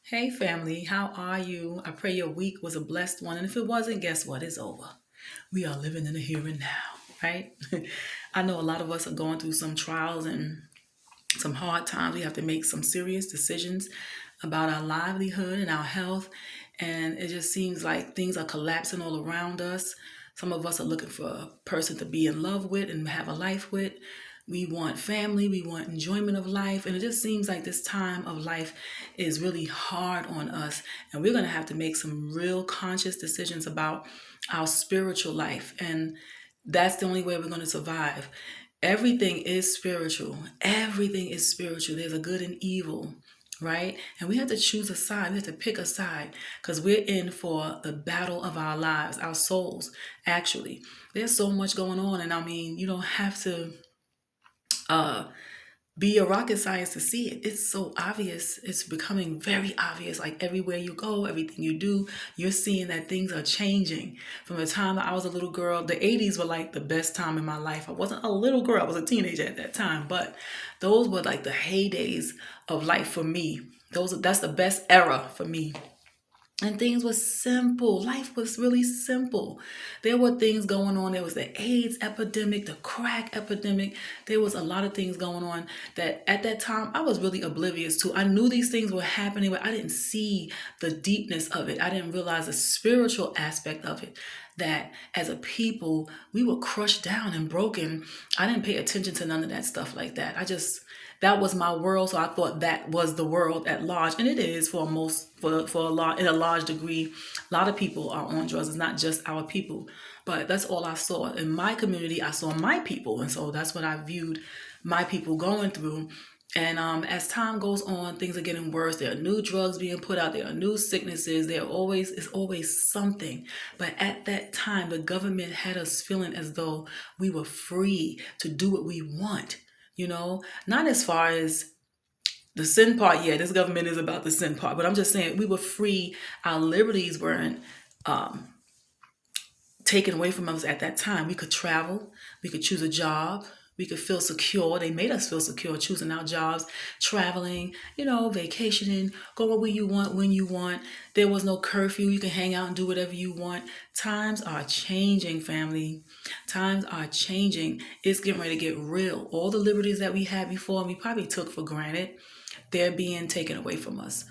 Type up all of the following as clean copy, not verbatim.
Hey family, how are you? I pray your week was a blessed one. And if it wasn't, guess what? It's over. We are living in the here and now, right? I know a lot of us are going through some trials and some hard times. We have to make some serious decisions about our livelihood and our health. And it just seems like things are collapsing all around us. Some of us are looking for a person to be in love with and have a life with. We want family, we want enjoyment of life. And it just seems like this time of life is really hard on us. And we're going to have to make some real conscious decisions about our spiritual life. And that's the only way we're going to survive. Everything is spiritual. Everything is spiritual. There's a good and evil, right? And we have to choose a side. We have to pick a side because we're in for the battle of our lives, our souls, actually. There's so much going on. And I mean, you don't have to uh, be a rocket science to see it. It's so obvious. It's becoming very obvious. Like everywhere you go, everything you do, you're seeing that things are changing. From the time that I was a little girl, the 80s were like the best time in my life. I wasn't a little girl, I was a teenager at that time, but those were like the heydays of life for me. That's the best era for me, and things were simple. Life was really simple. There were things going on. There was the AIDS epidemic, the crack epidemic. There was a lot of things going on that at that time I was really oblivious to. I knew these things were happening, but I didn't see the deepness of it. I didn't realize the spiritual aspect of it. That as a people, we were crushed down and broken. I didn't pay attention to none of that stuff like that. That was my world, so I thought that was the world at large, and it is for most for a lot in a large degree. A lot of people are on drugs. It's not just our people, but that's all I saw in my community. I saw my people, and so that's what I viewed my people going through. And as time goes on, things are getting worse. There are new drugs being put out. There are new sicknesses. There always is always something. But at that time, the government had us feeling as though we were free to do what we want. Not as far as the sin part. Yeah, this government is about the sin part. But I'm just saying we were free. Our liberties weren't um, taken away from us at that time. We could travel, we could choose a job, we could feel secure. They made us feel secure choosing our jobs, traveling, vacationing, going where you want, when you want. There was no curfew. You can hang out and do whatever you want. Times are changing, family. Times are changing. It's getting ready to get real. All the liberties that we had before and we probably took for granted, they're being taken away from us.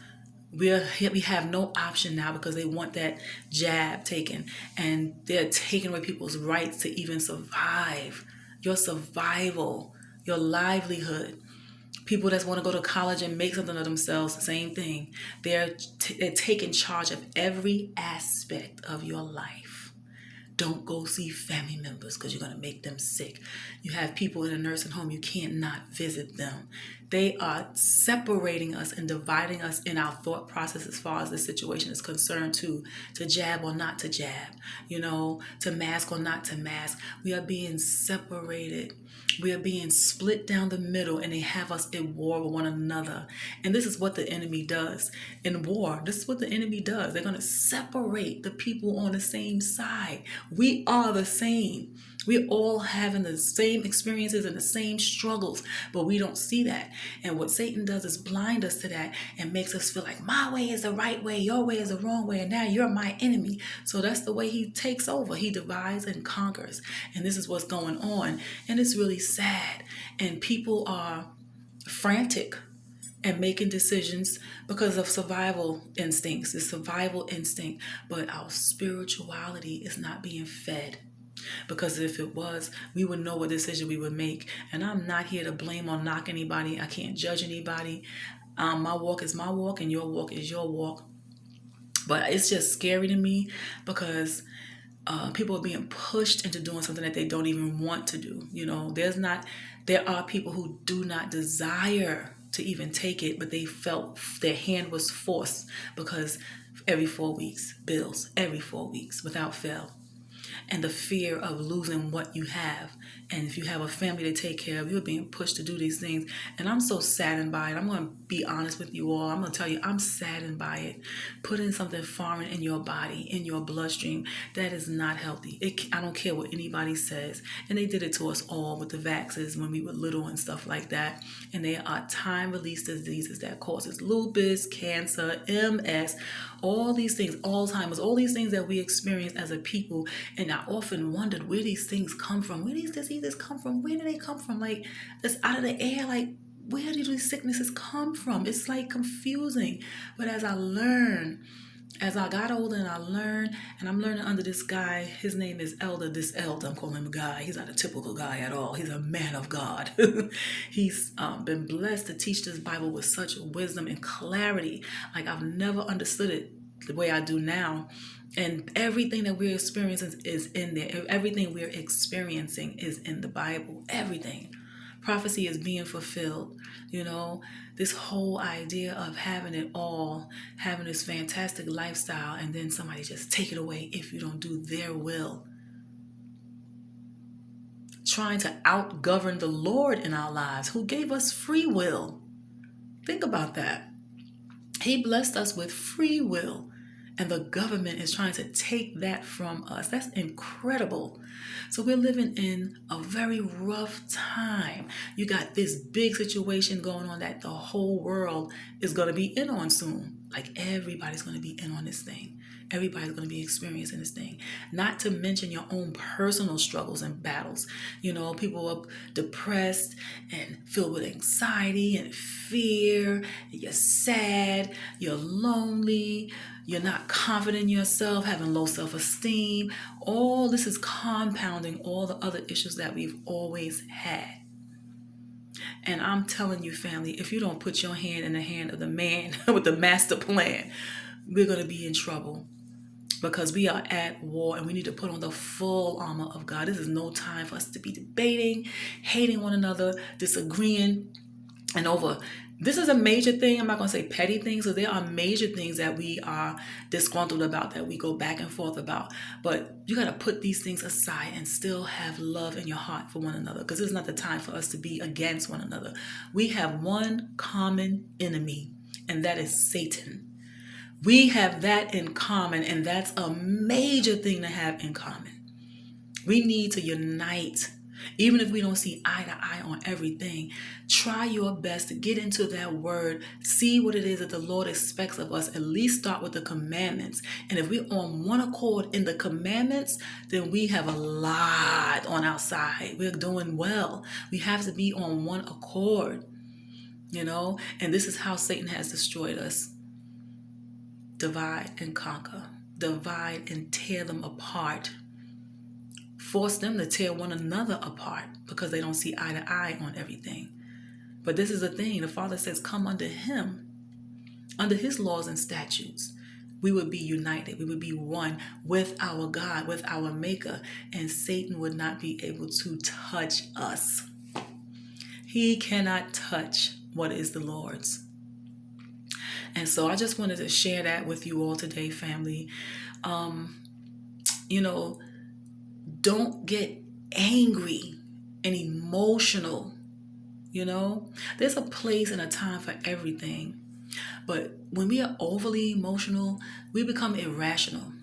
We have no option now because they want that jab taken, and they're taking away people's rights to even survive. Your survival, your livelihood. People that want to go to college and make something of themselves, same thing. They're taking charge of every aspect of your life. Don't go see family members because you're going to make them sick. You have people in a nursing home, you can't not visit them. They are separating us and dividing us in our thought process as far as the situation is concerned to jab or not to jab, to mask or not to mask. We are being separated. We are being split down the middle, and they have us at war with one another. And this is what the enemy does. In war, this is what the enemy does. They're going to separate the people on the same side. We are the same. We're all having the same experiences and the same struggles, but we don't see that. And what Satan does is blind us to that and makes us feel like my way is the right way, your way is the wrong way, and now you're my enemy. So that's the way he takes over. He divides and conquers. And this is what's going on. And it's really sad. And people are frantic and making decisions because of survival instincts, the survival instinct. But our spirituality is not being fed. Because if it was, we would know what decision we would make. And I'm not here to blame or knock anybody. I can't judge anybody. My walk is my walk and your walk is your walk. But it's just scary to me because people are being pushed into doing something that they don't even want to do. There are people who do not desire to even take it, but they felt their hand was forced because every 4 weeks, bills, every 4 weeks without fail. and the fear of losing what you have. And if you have a family to take care of, you're being pushed to do these things. And I'm so saddened by it. I'm going to be honest with you all. I'm going to tell you, I'm saddened by it. Putting something foreign in your body, in your bloodstream, that is not healthy. I don't care what anybody says. And they did it to us all with the vaccines when we were little and stuff like that. And there are time-released diseases that causes lupus, cancer, MS, all these things, Alzheimer's, all these things that we experience as a people. And I often wondered where these things come from, where these diseases come from, where do they come from? Like, it's out of the air, like, where do these sicknesses come from? It's like confusing. But as I got older and I learned, and I'm learning under this guy, his name is Elder, I'm calling him a guy. He's not a typical guy at all. He's a man of God. He's been blessed to teach this Bible with such wisdom and clarity. Like, I've never understood it the way I do now. And everything that we're experiencing is in there. Everything we're experiencing is in the Bible. Everything. Prophecy is being fulfilled. This whole idea of having it all, having this fantastic lifestyle, and then somebody just take it away if you don't do their will. Trying to outgovern the Lord in our lives, who gave us free will. Think about that. He blessed us with free will, and the government is trying to take that from us. That's incredible. So we're living in a very rough time. You got this big situation going on that the whole world is going to be in on soon. Like, everybody's going to be in on this thing. Everybody's going to be experiencing this thing. Not to mention your own personal struggles and battles. People are depressed and filled with anxiety and fear. You're sad. You're lonely. You're not confident in yourself, having low self-esteem. All this is compounding all the other issues that we've always had. And I'm telling you, family, if you don't put your hand in the hand of the man with the master plan, we're going to be in trouble. Because we are at war and we need to put on the full armor of God. This is no time for us to be debating, hating one another, disagreeing, and over. This is a major thing. I'm not going to say petty things, so there are major things that we are disgruntled about, that we go back and forth about. But you got to put these things aside and still have love in your heart for one another, because this is not the time for us to be against one another. We have one common enemy, and that is Satan. We have that in common, and that's a major thing to have in common. We need to unite. Even if we don't see eye to eye on everything, try your best to get into that word, see what it is that the Lord expects of us. At least start with the commandments. And if we're on one accord in the commandments, then we have a lot on our side. We're doing well. We have to be on one accord, and this is how Satan has destroyed us. Divide and conquer. Divide and tear them apart. Force them to tear one another apart because they don't see eye to eye on everything. But this is the thing. The Father says, come under him, under his laws and statutes. We would be united. We would be one with our God, with our Maker. And Satan would not be able to touch us. He cannot touch what is the Lord's. And so I just wanted to share that with you all today, family. Don't get angry and emotional. There's a place and a time for everything. But when we are overly emotional, we become irrational.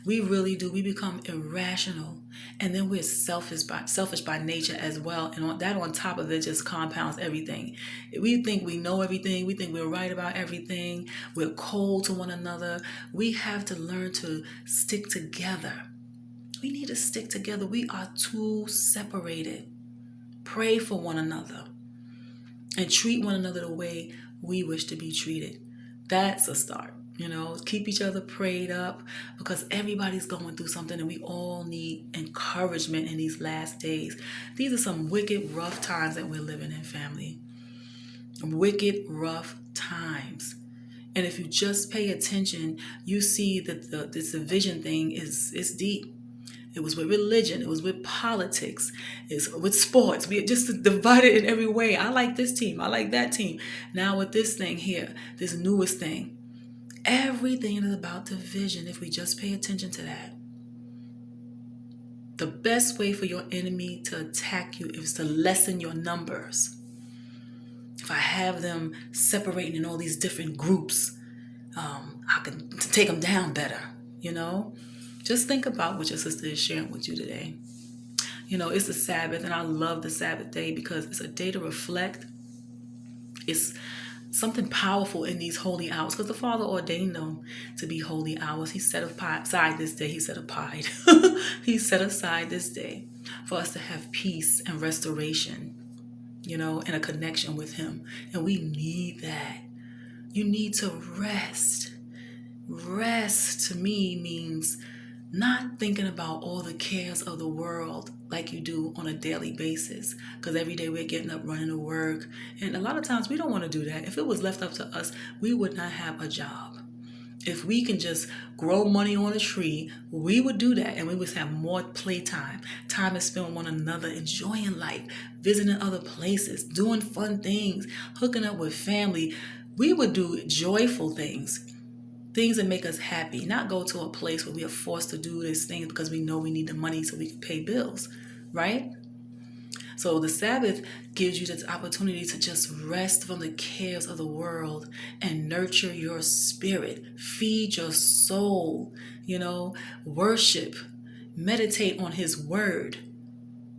We really do. We become irrational. And then we're selfish by nature as well. And on top of it just compounds everything. We think we know everything. We think we're right about everything. We're cold to one another. We have to learn to stick together. We need to stick together. We are too separated. Pray for one another. And treat one another the way we wish to be treated. That's a start. Keep each other prayed up, because everybody's going through something and we all need encouragement in these last days. These are some wicked, rough times that we're living in, family. Wicked, rough times. And if you just pay attention, you see that this division thing is deep. It was with religion. It was with politics. It's with sports. We just divided in every way. I like this team. I like that team. Now with this thing here, this newest thing. Everything is about division if we just pay attention to that. The best way for your enemy to attack you is to lessen your numbers. If I have them separating in all these different groups, I can take them down better, you know? Just think about what your sister is sharing with you today. You know, it's the Sabbath, and I love the Sabbath day because it's a day to reflect. It's something powerful in these holy hours because the Father ordained them to be holy hours. He set aside this day. He set aside this day for us to have peace and restoration, you know, and a connection with Him. And we need that. You need to rest. Rest to me means not thinking about all the cares of the world like you do on a daily basis. Because every day we're getting up, running to work. And a lot of times we don't want to do that. If it was left up to us, we would not have a job. If we can just grow money on a tree, we would do that, and we would have more playtime, time to spend with one another, enjoying life, visiting other places, doing fun things, hooking up with family. We would do joyful things that make us happy, not go to a place where we are forced to do these things because we know we need the money so we can pay bills, right? So the Sabbath gives you this opportunity to just rest from the cares of the world and nurture your spirit, feed your soul, you know, worship, meditate on His word,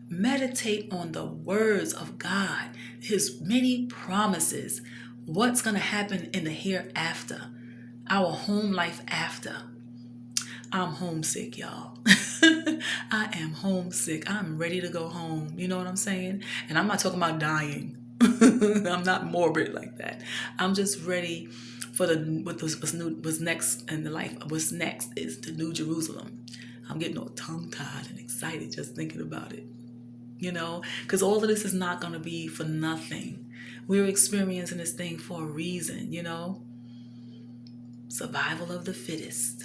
meditate on the words of God, His many promises, what's going to happen in the hereafter, our home life after. I'm homesick, y'all. I am homesick. I'm ready to go home. You know what I'm saying? And I'm not talking about dying. I'm not morbid like that. I'm just ready for what's next in the life. What's next is the New Jerusalem. I'm getting all tongue-tied and excited just thinking about it. You know, because all of this is not going to be for nothing. We're experiencing this thing for a reason, you know. Survival of the fittest.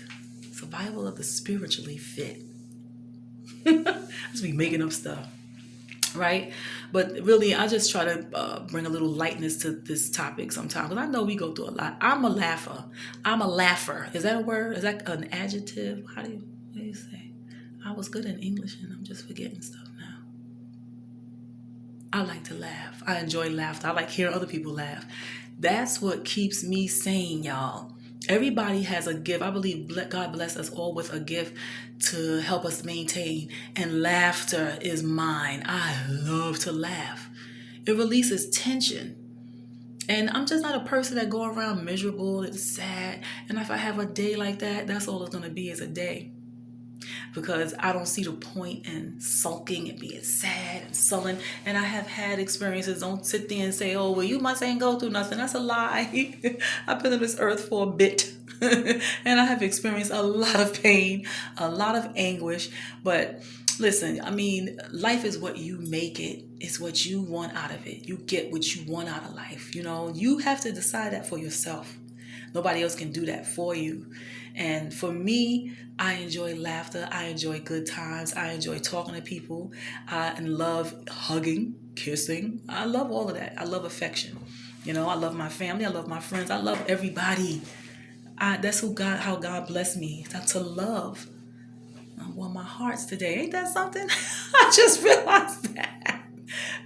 Survival of the spiritually fit. I just be making up stuff, right? But really, I just try to bring a little lightness to this topic sometimes. Because I know we go through a lot. I'm a laugher. I'm a laugher. Is that a word? Is that an adjective? What do you say? I was good in English and I'm just forgetting stuff now. I like to laugh. I enjoy laughter. I like hearing other people laugh. That's what keeps me sane, y'all. Everybody has a gift. I believe God blessed us all with a gift to help us maintain. And laughter is mine. I love to laugh. It releases tension. And I'm just not a person that go around miserable and sad. And if I have a day like that, that's all it's going to be is a day. Because I don't see the point in sulking and being sad and sullen. And I have had experiences. Don't sit there and say, oh, well, you must ain't go through nothing. That's a lie. I've been on this earth for a bit. And I have experienced a lot of pain, a lot of anguish. But listen, I mean, life is what you make it. It's what you want out of it. You get what you want out of life. You know, you have to decide that for yourself. Nobody else can do that for you. And for me, I enjoy laughter. I enjoy good times. I enjoy talking to people. And love hugging, kissing. I love all of that. I love affection. You know, I love my family. I love my friends. I love everybody. That's how God blessed me, to love. I won my hearts today. Ain't that something? I just realized that.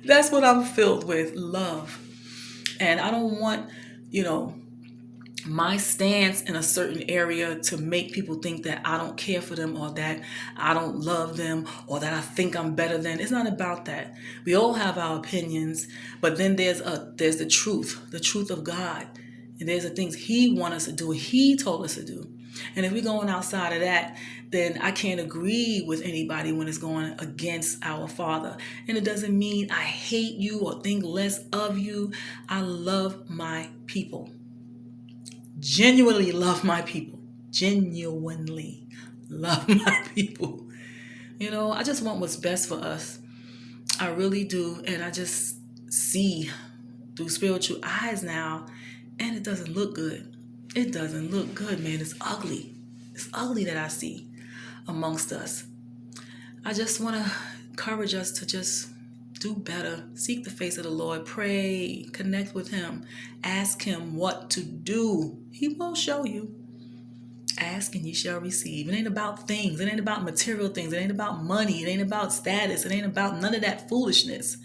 That's what I'm filled with, love. And I don't want, you know, my stance in a certain area to make people think that I don't care for them or that I don't love them or that I think I'm better than. It's not about that. We all have our opinions, but then there's the truth of God. And there's the things He wants us to do, He told us to do. And if we're going outside of that, then I can't agree with anybody when it's going against our Father. And it doesn't mean I hate you or think less of you. I love my people. Genuinely love my people. Genuinely love my people. You know, I just want what's best for us. I really do. And I just see through spiritual eyes now, and it doesn't look good. It doesn't look good, man. It's ugly. It's ugly that I see amongst us. I just want to encourage us to just do better. Seek the face of the Lord. Pray. Connect with Him. Ask Him what to do. He will show you. Ask and ye shall receive. It ain't about things. It ain't about material things. It ain't about money. It ain't about status. It ain't about none of that foolishness.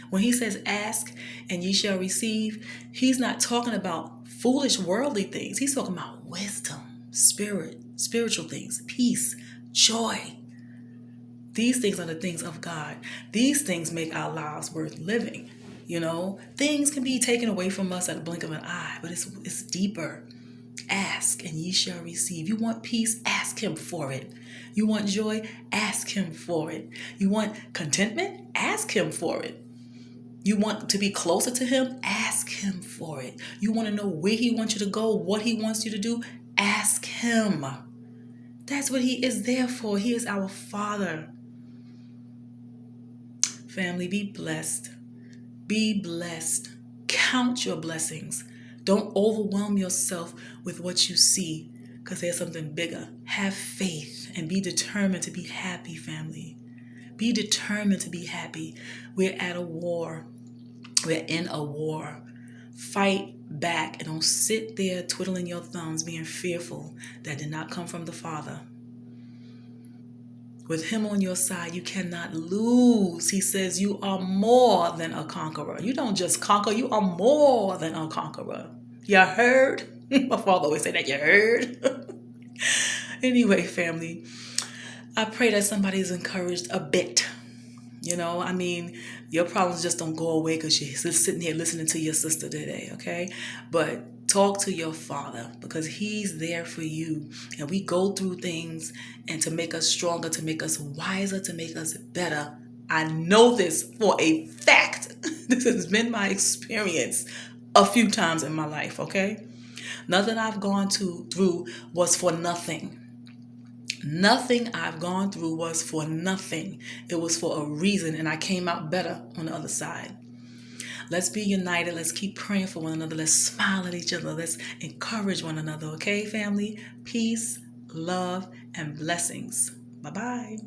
When he says ask and ye shall receive, he's not talking about foolish worldly things. He's talking about wisdom, spiritual things, peace, joy. These things are the things of God. These things make our lives worth living. Things can be taken away from us at a blink of an eye, but it's deeper. Ask and ye shall receive. You want peace? Ask him for it. You want joy? Ask him for it. You want contentment? Ask him for it. You want to be closer to him? Ask him for it. You want to know where he wants you to go, what he wants you to do? Ask him. That's what he is there for. He is our Father. Family, be blessed. Be blessed. Count your blessings. Don't overwhelm yourself with what you see, because there's something bigger. Have faith and be determined to be happy, family. Be determined to be happy. We're at a war. We're in a war. Fight back and don't sit there twiddling your thumbs, being fearful. That did not come from the Father. With him on your side, you cannot lose. He says you are more than a conqueror. You don't just conquer, you are more than a conqueror. You heard? My father always said that, you heard? Anyway, family, I pray that somebody's encouraged a bit. Your problems just don't go away because you're just sitting here listening to your sister today, okay? But talk to your Father, because he's there for you. And we go through things, and to make us stronger, to make us wiser, to make us better. I know this for a fact. This has been my experience a few times in my life, okay? Nothing I've gone through was for nothing. Nothing I've gone through was for nothing. It was for a reason, and I came out better on the other side. Let's be united. Let's keep praying for one another. Let's smile at each other. Let's encourage one another. Okay, family? Peace, love, and blessings. Bye-bye.